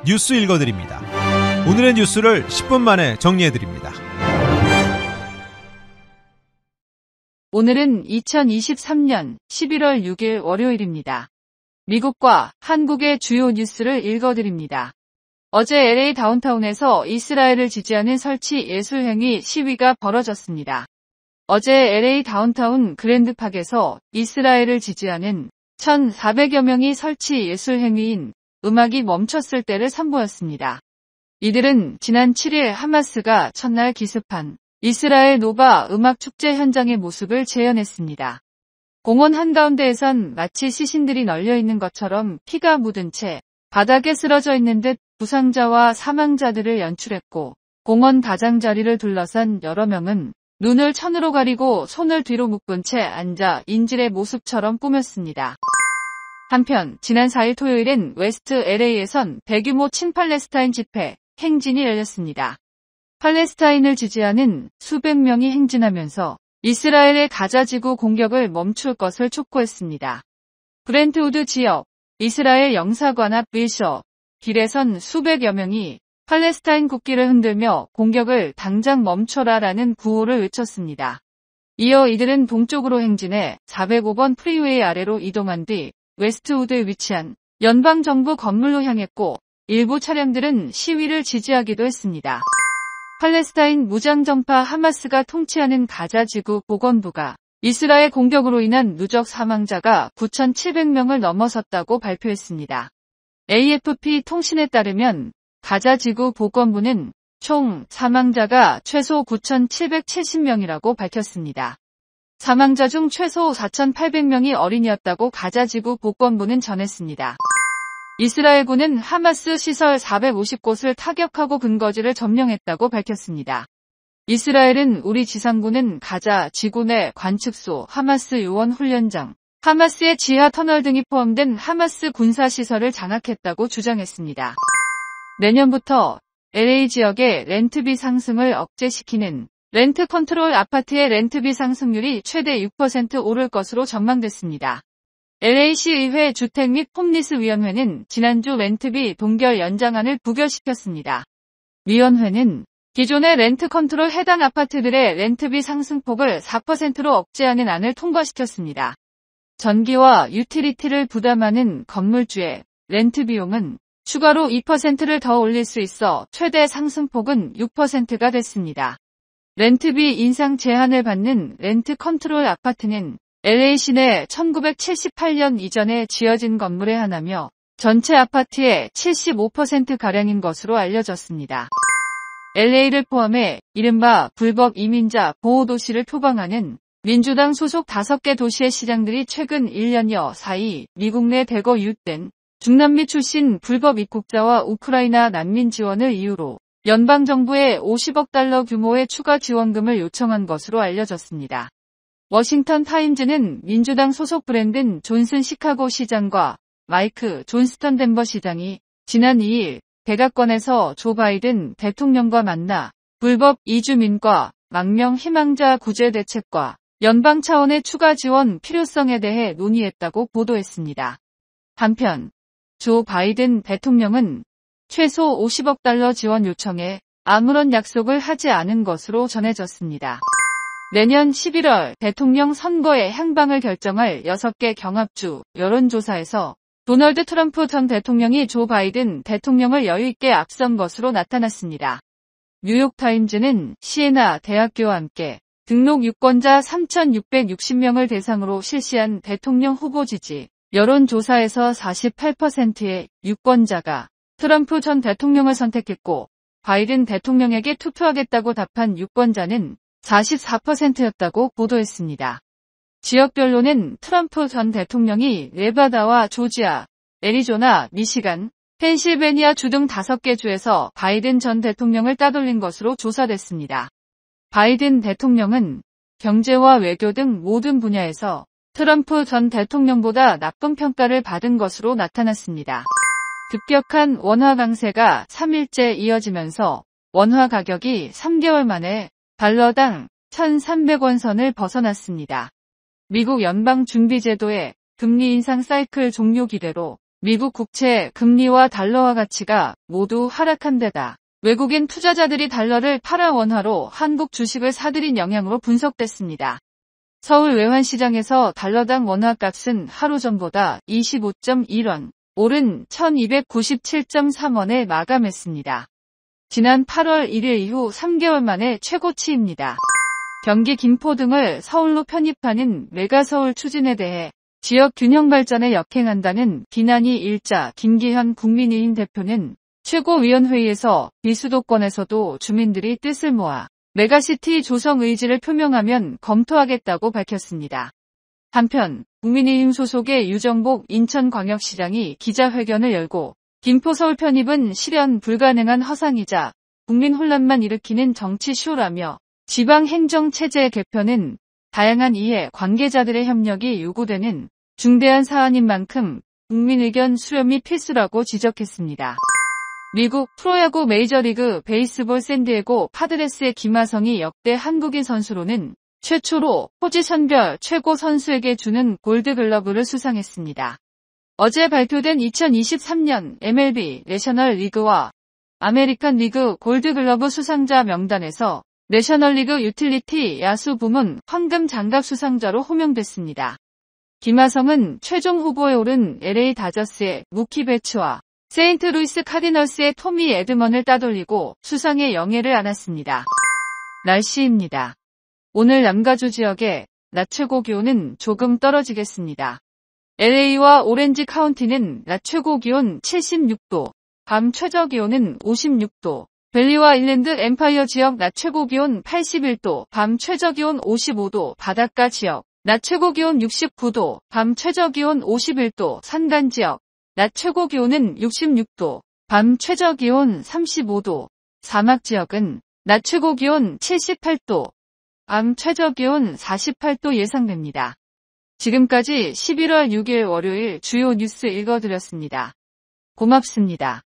뉴스 읽어드립니다. 오늘의 뉴스를 10분 만에 정리해드립니다. 오늘은 2023년 11월 6일 월요일입니다. 미국과 한국의 주요 뉴스를 읽어드립니다. 어제 LA 다운타운에서 이스라엘을 지지하는 설치 예술행위 시위가 벌어졌습니다. 어제 LA 다운타운 그랜드팍에서 이스라엘을 지지하는 1,400여 명이 설치 예술행위인 음악이 멈췄을 때를 선보였습니다. 이들은 지난 7일 하마스가 첫날 기습한 이스라엘 노바 음악축제 현장의 모습을 재현했습니다. 공원 한가운데에선 마치 시신들이 널려있는 것처럼 피가 묻은 채 바닥에 쓰러져 있는 듯 부상자와 사망자들을 연출했고, 공원 가장자리를 둘러싼 여러 명은 눈을 천으로 가리고 손을 뒤로 묶은 채 앉아 인질의 모습처럼 꾸몄습니다. 한편 지난 4일 토요일엔 웨스트 LA에선 대규모 친팔레스타인 집회, 행진이 열렸습니다. 팔레스타인을 지지하는 수백 명이 행진하면서 이스라엘의 가자지구 공격을 멈출 것을 촉구했습니다. 브렌트우드 지역, 이스라엘 영사관 앞 빌셔 길에선 수백여 명이 팔레스타인 국기를 흔들며 공격을 당장 멈춰라라는 구호를 외쳤습니다. 이어 이들은 동쪽으로 행진해 405번 프리웨이 아래로 이동한 뒤 웨스트우드에 위치한 연방정부 건물로 향했고, 일부 차량들은 시위를 지지하기도 했습니다. 팔레스타인 무장정파 하마스가 통치하는 가자지구 보건부가 이스라엘 공격으로 인한 누적 사망자가 9,700명을 넘어섰다고 발표했습니다. AFP 통신에 따르면 가자지구 보건부는 총 사망자가 최소 9,770명이라고 밝혔습니다. 사망자 중 최소 4,800명이 어린이였다고 가자지구 보건부는 전했습니다. 이스라엘군은 하마스 시설 450곳을 타격하고 근거지를 점령했다고 밝혔습니다. 이스라엘은 우리 지상군은 가자 지구 내 관측소, 하마스 요원 훈련장, 하마스의 지하 터널 등이 포함된 하마스 군사시설을 장악했다고 주장했습니다. 내년부터 LA 지역의 렌트비 상승을 억제시키는 렌트 컨트롤 아파트의 렌트비 상승률이 최대 6% 오를 것으로 전망됐습니다. LA시 의회 주택 및 홈리스 위원회는 지난주 렌트비 동결 연장안을 부결시켰습니다. 위원회는 기존의 렌트 컨트롤 해당 아파트들의 렌트비 상승폭을 4%로 억제하는 안을 통과시켰습니다. 전기와 유틸리티를 부담하는 건물주의 렌트 비용은 추가로 2%를 더 올릴 수 있어 최대 상승폭은 6%가 됐습니다. 렌트비 인상 제한을 받는 렌트 컨트롤 아파트는 LA 시내 1978년 이전에 지어진 건물의 하나며 전체 아파트의 75%가량인 것으로 알려졌습니다. LA를 포함해 이른바 불법 이민자 보호도시를 표방하는 민주당 소속 5개 도시의 시장들이 최근 1년여 사이 미국 내 대거 유입된 중남미 출신 불법 입국자와 우크라이나 난민 지원을 이유로 연방정부에 50억 달러 규모의 추가 지원금을 요청한 것으로 알려졌습니다. 워싱턴 타임즈는 민주당 소속 브랜든 존슨 시카고 시장과 마이크 존스턴 덴버 시장이 지난 2일 백악관에서 조 바이든 대통령과 만나 불법 이주민과 망명 희망자 구제 대책과 연방 차원의 추가 지원 필요성에 대해 논의했다고 보도했습니다. 한편 조 바이든 대통령은 최소 50억 달러 지원 요청에 아무런 약속을 하지 않은 것으로 전해졌습니다. 내년 11월 대통령 선거의 향방을 결정할 6개 경합주 여론조사에서 도널드 트럼프 전 대통령이 조 바이든 대통령을 여유있게 앞선 것으로 나타났습니다. 뉴욕타임즈는 시에나 대학교와 함께 등록 유권자 3,660명을 대상으로 실시한 대통령 후보 지지 여론조사에서 48%의 유권자가 트럼프 전 대통령을 선택했고, 바이든 대통령에게 투표하겠다고 답한 유권자는 44%였다고 보도했습니다. 지역별로는 트럼프 전 대통령이 네바다와 조지아, 애리조나, 미시간, 펜실베니아 주 등 5개 주에서 바이든 전 대통령을 따돌린 것으로 조사됐습니다. 바이든 대통령은 경제와 외교 등 모든 분야에서 트럼프 전 대통령보다 나쁜 평가를 받은 것으로 나타났습니다. 급격한 원화 강세가 3일째 이어지면서 원화 가격이 3개월 만에 달러당 1,300원 선을 벗어났습니다. 미국 연방준비제도의 금리 인상 사이클 종료 기대로 미국 국채 금리와 달러화 가치가 모두 하락한 데다 외국인 투자자들이 달러를 팔아 원화로 한국 주식을 사들인 영향으로 분석됐습니다. 서울 외환시장에서 달러당 원화값은 하루 전보다 25.1원, 오른 1297.3원에 마감했습니다. 지난 8월 1일 이후 3개월 만에 최고치입니다. 경기 김포 등을 서울로 편입하는 메가서울 추진에 대해 지역 균형 발전에 역행한다는 비난이 일자 김기현 국민의힘 대표는 최고위원회의에서 비수도권에서도 주민들이 뜻을 모아 메가시티 조성 의지를 표명하면 검토하겠다고 밝혔습니다. 한편 국민의힘 소속의 유정복 인천광역시장이 기자회견을 열고 김포 서울 편입은 실현 불가능한 허상이자 국민 혼란만 일으키는 정치 쇼라며 지방행정체제 개편은 다양한 이해 관계자들의 협력이 요구되는 중대한 사안인 만큼 국민 의견 수렴이 필수라고 지적했습니다. 미국 프로야구 메이저리그 베이스볼 샌디에고 파드레스의 김하성이 역대 한국인 선수로는 최초로 포지션별 최고 선수에게 주는 골드글러브를 수상했습니다. 어제 발표된 2023년 MLB 내셔널 리그와 아메리칸 리그 골드글러브 수상자 명단에서 내셔널리그 유틸리티 야수 부문 황금 장갑 수상자로 호명됐습니다. 김하성은 최종 후보에 오른 LA 다저스의 무키 베츠와 세인트루이스 카디널스의 토미 에드먼을 따돌리고 수상의 영예를 안았습니다. 날씨입니다. 오늘 남가주 지역의 낮 최고 기온은 조금 떨어지겠습니다. LA와 오렌지 카운티는 낮 최고 기온 76도, 밤 최저 기온은 56도, 밸리와 인랜드 엠파이어 지역 낮 최고 기온 81도, 밤 최저 기온 55도, 바닷가 지역 낮 최고 기온 69도, 밤 최저 기온 51도, 산간 지역 낮 최고 기온은 66도, 밤 최저 기온 35도, 사막 지역은 낮 최고 기온 78도, 밤 최저 기온 48도 예상됩니다. 지금까지 11월 6일 월요일 주요 뉴스 읽어드렸습니다. 고맙습니다.